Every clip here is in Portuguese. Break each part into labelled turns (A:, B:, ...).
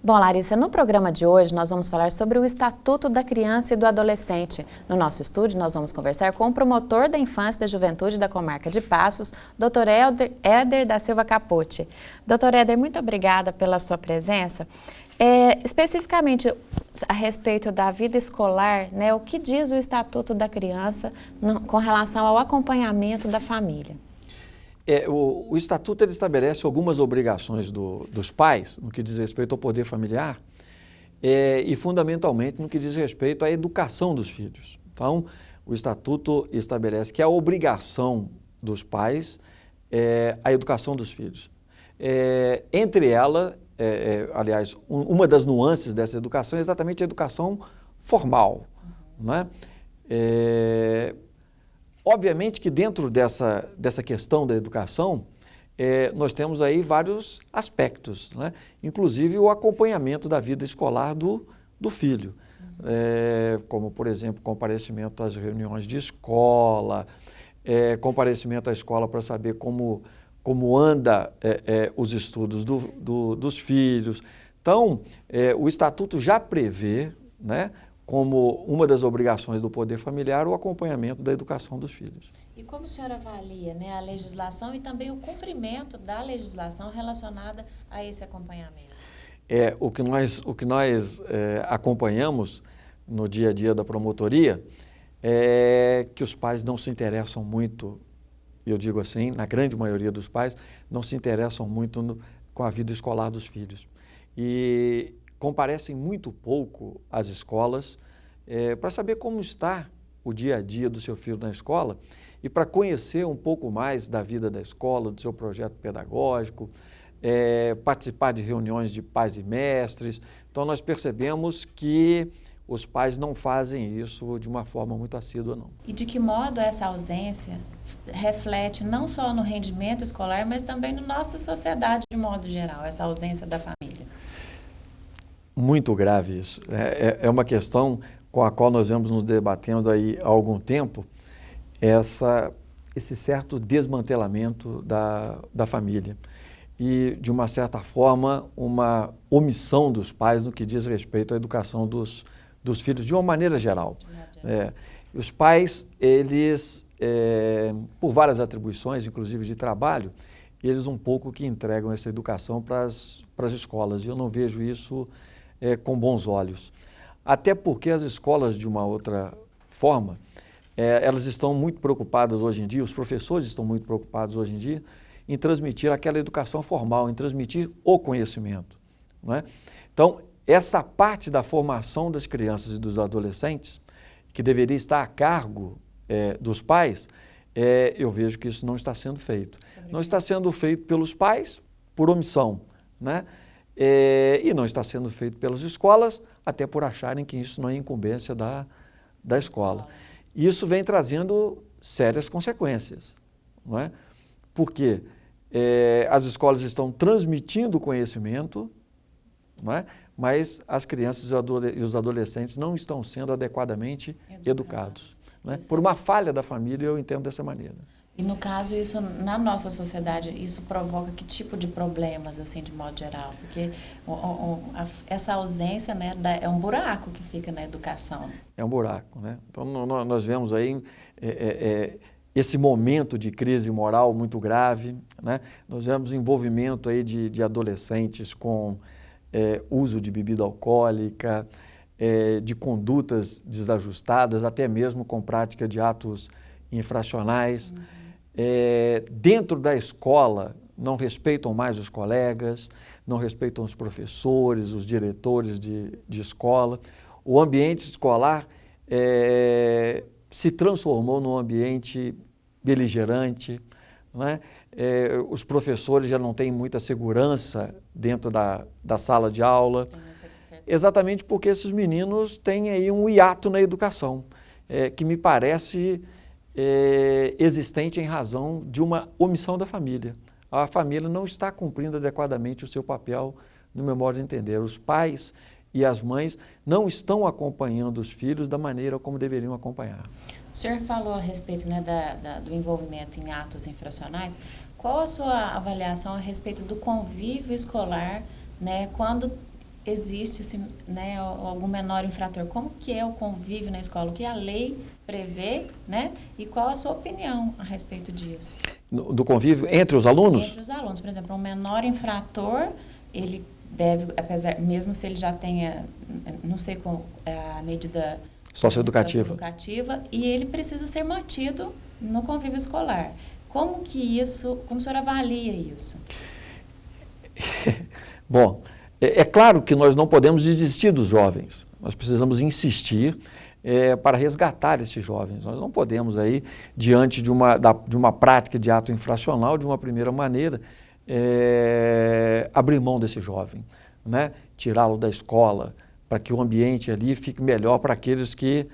A: Bom, Larissa, no programa de hoje nós vamos falar sobre o Estatuto da Criança e do Adolescente. No nosso estúdio nós vamos conversar com o promotor da Infância e da Juventude da Comarca de Passos, Dr. Éder da Silva Capote. Dr. Éder, muito obrigada pela sua presença. Especificamente a respeito da vida escolar, né, o que diz o Estatuto da Criança com relação ao acompanhamento da família?
B: O Estatuto ele estabelece algumas obrigações dos pais no que diz respeito ao poder familiar e fundamentalmente no que diz respeito à educação dos filhos. Então, o Estatuto estabelece que a obrigação dos pais é a educação dos filhos. Entre ela, aliás, uma das nuances dessa educação é exatamente a educação formal, né? Obviamente que dentro dessa questão da educação, nós temos aí vários aspectos, né? Inclusive o acompanhamento da vida escolar do filho, como, por exemplo, comparecimento às reuniões de escola, comparecimento à escola para saber como anda os estudos dos filhos. Então, o Estatuto já prevê, né, como uma das obrigações do poder familiar, o acompanhamento da educação dos filhos.
A: E como o senhor avalia, né, a legislação e também o cumprimento da legislação relacionada a esse acompanhamento?
B: O que nós acompanhamos no dia a dia da promotoria é que os pais não se interessam muito, eu digo assim, na grande maioria dos pais, não se interessam muito com a vida escolar dos filhos. E comparecem muito pouco às escolas para saber como está o dia a dia do seu filho na escola e para conhecer um pouco mais da vida da escola, do seu projeto pedagógico, participar de reuniões de pais e mestres. Então, nós percebemos que os pais não fazem isso de uma forma muito assídua, não.
A: E de que modo essa ausência reflete não só no rendimento escolar, mas também na nossa sociedade de modo geral, essa ausência da família?
B: Muito grave isso. É uma questão com a qual nós vemos nos debatendo aí há algum tempo, esse certo desmantelamento da família e, de uma certa forma, uma omissão dos pais no que diz respeito à educação dos filhos, de uma maneira geral. Os pais, eles, por várias atribuições, inclusive de trabalho, eles um pouco que entregam essa educação para as escolas, e eu não vejo isso com bons olhos. Até porque as escolas, de uma outra forma, elas estão muito preocupadas hoje em dia, os professores estão muito preocupados hoje em dia, em transmitir aquela educação formal, em transmitir o conhecimento, não é? Então, essa parte da formação das crianças e dos adolescentes, que deveria estar a cargo dos pais, eu vejo que isso não está sendo feito. Não está sendo feito pelos pais, por omissão, né? E não está sendo feito pelas escolas, até por acharem que isso não é incumbência da escola. Isso vem trazendo sérias consequências, não é? Porque as escolas estão transmitindo conhecimento, não é? Mas as crianças e os adolescentes não estão sendo adequadamente educados. Né? Por uma falha da família, eu entendo dessa maneira.
A: E no caso, isso na nossa sociedade, isso provoca que tipo de problemas, assim, de modo geral? Porque essa ausência, né, é um buraco que fica na educação.
B: É um buraco, né? Então, nós vemos aí esse momento de crise moral muito grave, né? Nós vemos envolvimento aí de adolescentes com uso de bebida alcoólica, de condutas desajustadas, até mesmo com prática de atos infracionais. Dentro da escola, não respeitam mais os colegas, não respeitam os professores, os diretores de escola. O ambiente escolar se transformou num ambiente beligerante, né? Os professores já não têm muita segurança dentro da sala de aula, exatamente porque esses meninos têm aí um hiato na educação, que me parece existente em razão de uma omissão da família. A família não está cumprindo adequadamente o seu papel, no meu modo de entender. Os pais e as mães não estão acompanhando os filhos da maneira como deveriam acompanhar.
A: O senhor falou a respeito, né, do envolvimento em atos infracionais. Qual a sua avaliação a respeito do convívio escolar, né, quando existe né, algum menor infrator? Como que é o convívio na escola? O que a lei prevê, né? E qual a sua opinião a respeito disso?
B: Do convívio entre os alunos?
A: Entre os alunos. Por exemplo, um menor infrator, ele deve, apesar, mesmo se ele já tenha, não sei qual é a medida
B: socioeducativa,
A: e ele precisa ser mantido no convívio escolar. Como o senhor avalia isso?
B: Bom, é claro que nós não podemos desistir dos jovens, nós precisamos insistir para resgatar esses jovens. Nós não podemos aí, diante de uma prática de ato infracional, de uma primeira maneira, abrir mão desse jovem, né? Tirá-lo da escola, para que o ambiente ali fique melhor para aqueles que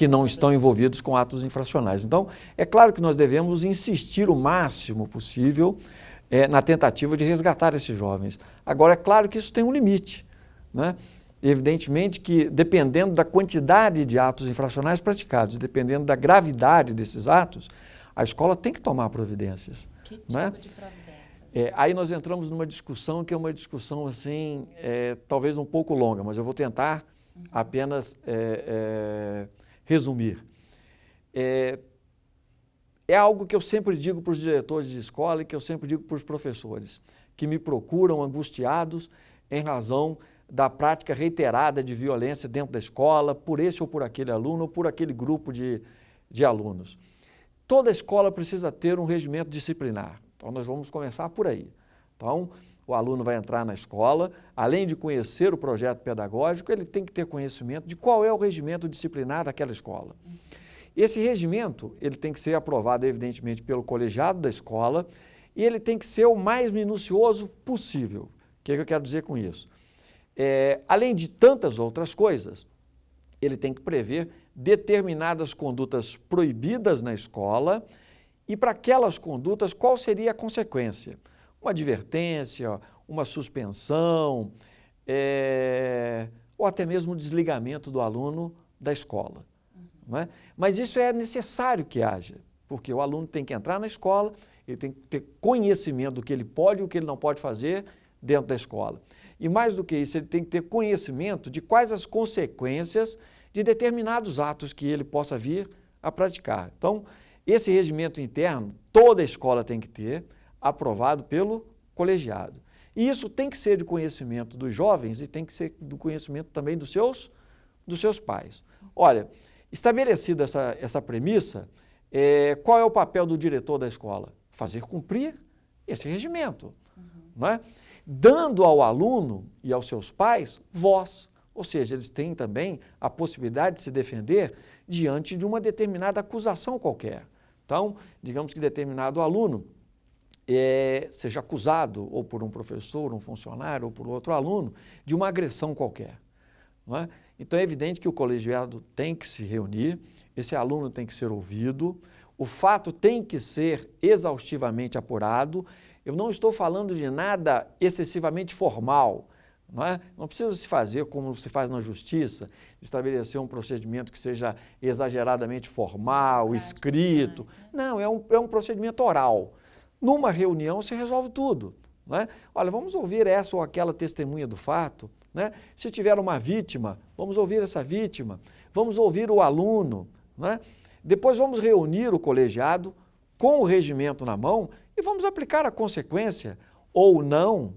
B: não estão envolvidos com atos infracionais. Então, é claro que nós devemos insistir o máximo possível na tentativa de resgatar esses jovens. Agora, é claro que isso tem um limite, né? Evidentemente que, dependendo da quantidade de atos infracionais praticados, dependendo da gravidade desses atos, a escola tem que tomar providências.
A: Que tipo,
B: né?
A: de providências?
B: Aí nós entramos numa discussão que é uma discussão assim, talvez um pouco longa, mas eu vou tentar apenas resumir. É algo que eu sempre digo para os diretores de escola e que eu sempre digo para os professores, que me procuram angustiados em razão da prática reiterada de violência dentro da escola, por esse ou por aquele aluno, ou por aquele grupo de alunos. Toda escola precisa ter um regimento disciplinar, então nós vamos começar por aí. Então, o aluno vai entrar na escola, além de conhecer o projeto pedagógico, ele tem que ter conhecimento de qual é o regimento disciplinar daquela escola. Esse regimento, ele tem que ser aprovado, evidentemente, pelo colegiado da escola e ele tem que ser o mais minucioso possível. O que eu quero dizer com isso? Além de tantas outras coisas, ele tem que prever determinadas condutas proibidas na escola e para aquelas condutas qual seria a consequência? Uma advertência, uma suspensão, ou até mesmo o desligamento do aluno da escola. Não é? Mas isso é necessário que haja, porque o aluno tem que entrar na escola, ele tem que ter conhecimento do que ele pode e o que ele não pode fazer dentro da escola. E mais do que isso, ele tem que ter conhecimento de quais as consequências de determinados atos que ele possa vir a praticar. Então, esse regimento interno, toda escola tem que ter, aprovado pelo colegiado. E isso tem que ser de conhecimento dos jovens e tem que ser do conhecimento também dos seus pais. Olha, estabelecida essa premissa, qual é o papel do diretor da escola? Fazer cumprir esse regimento, não é? Dando ao aluno e aos seus pais voz, ou seja, eles têm também a possibilidade de se defender diante de uma determinada acusação qualquer. Então, digamos que determinado aluno seja acusado ou por um professor, um funcionário ou por outro aluno de uma agressão qualquer, não é? Então é evidente que o colegiado tem que se reunir, esse aluno tem que ser ouvido, o fato tem que ser exaustivamente apurado. Eu não estou falando de nada excessivamente formal, não é? Não precisa se fazer como se faz na justiça, estabelecer um procedimento que seja exageradamente formal, escrito. Não, é um procedimento oral. Numa reunião se resolve tudo, não é? Olha, vamos ouvir essa ou aquela testemunha do fato, né? Se tiver uma vítima, vamos ouvir essa vítima, vamos ouvir o aluno, né? Depois vamos reunir o colegiado com o regimento na mão e vamos aplicar a consequência ou não,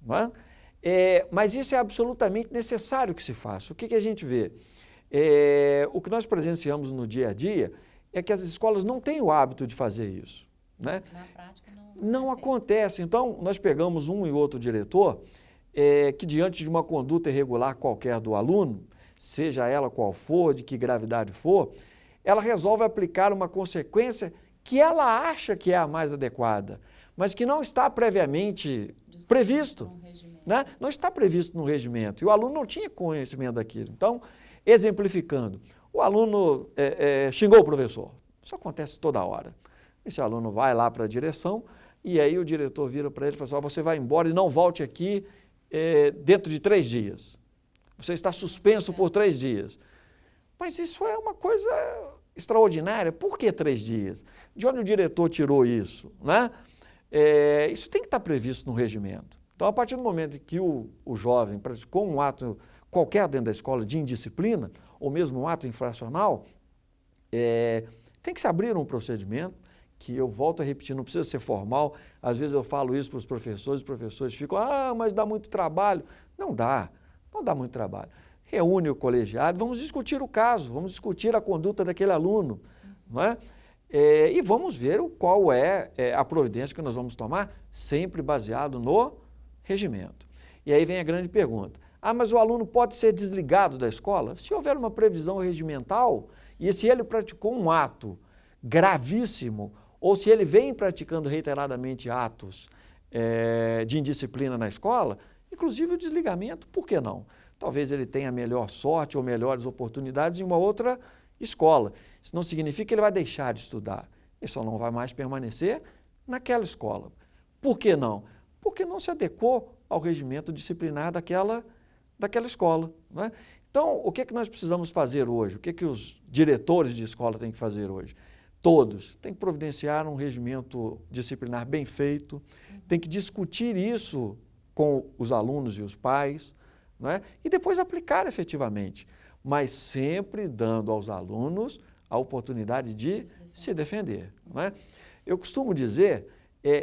B: não é? Mas isso é absolutamente necessário que se faça. O que a gente vê? O que nós presenciamos no dia a dia é que as escolas não têm o hábito de fazer isso, né?
A: Na prática
B: não acontece. Então, nós pegamos um e outro diretor que diante de uma conduta irregular qualquer do aluno, seja ela qual for, de que gravidade for, ela resolve aplicar uma consequência que ela acha que é a mais adequada, mas que não está previamente previsto, né? Não está previsto no regimento, e o aluno não tinha conhecimento daquilo. Então, exemplificando, o aluno xingou o professor, isso acontece toda hora. Esse aluno vai lá para a direção, e aí o diretor vira para ele e fala assim, você vai embora e não volte aqui dentro de 3 dias. Você está suspenso por 3 dias. Mas isso é uma coisa extraordinária. Por que 3 dias? De onde o diretor tirou isso, né? Isso tem que estar previsto no regimento. Então, a partir do momento que o jovem praticou um ato qualquer dentro da escola de indisciplina, ou mesmo um ato infracional, tem que se abrir um procedimento, que eu volto a repetir, não precisa ser formal. Às vezes eu falo isso para os professores ficam, mas dá muito trabalho. Não dá muito trabalho. Reúne o colegiado, vamos discutir o caso, vamos discutir a conduta daquele aluno, não é? E vamos ver qual é a providência que nós vamos tomar, sempre baseado no regimento. E aí vem a grande pergunta, mas o aluno pode ser desligado da escola? Se houver uma previsão regimental, e se ele praticou um ato gravíssimo, ou se ele vem praticando reiteradamente atos de indisciplina na escola, inclusive o desligamento, por que não? Talvez ele tenha melhor sorte ou melhores oportunidades em uma outra escola. Isso não significa que ele vai deixar de estudar, ele só não vai mais permanecer naquela escola. Por que não? Porque não se adequou ao regimento disciplinar daquela escola, não é? Então, o que nós precisamos fazer hoje? O que os diretores de escola têm que fazer hoje? Todos têm que providenciar um regimento disciplinar bem feito, tem que discutir isso com os alunos e os pais, não é? E depois aplicar efetivamente, mas sempre dando aos alunos a oportunidade de se defender. Não é? Eu costumo dizer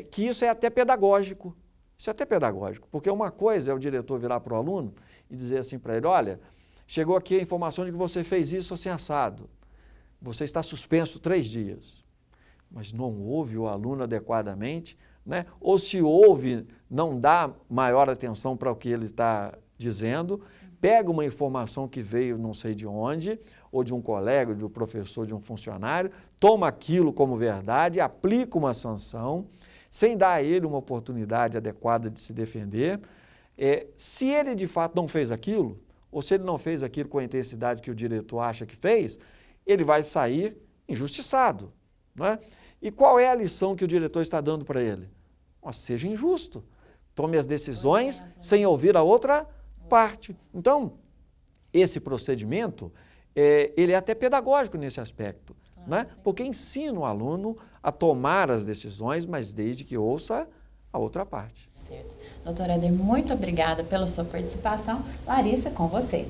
B: que isso é até pedagógico. Isso é até pedagógico, porque uma coisa é o diretor virar para o aluno e dizer assim para ele, olha, chegou aqui a informação de que você fez isso assim assado. Você está suspenso 3 dias, mas não ouve o aluno adequadamente, né? Ou se ouve, não dá maior atenção para o que ele está dizendo, pega uma informação que veio não sei de onde, ou de um colega, de um professor, de um funcionário, toma aquilo como verdade, aplica uma sanção, sem dar a ele uma oportunidade adequada de se defender. Se ele de fato não fez aquilo, ou se ele não fez aquilo com a intensidade que o diretor acha que fez, ele vai sair injustiçado, não é? E qual é a lição que o diretor está dando para ele? Seja injusto, tome as decisões sem ouvir a outra parte. Então, esse procedimento, ele é até pedagógico nesse aspecto, né? Porque ensina o aluno a tomar as decisões, mas desde que ouça a outra parte.
A: Certo. Doutor Éder, muito obrigada pela sua participação. Larissa, com você.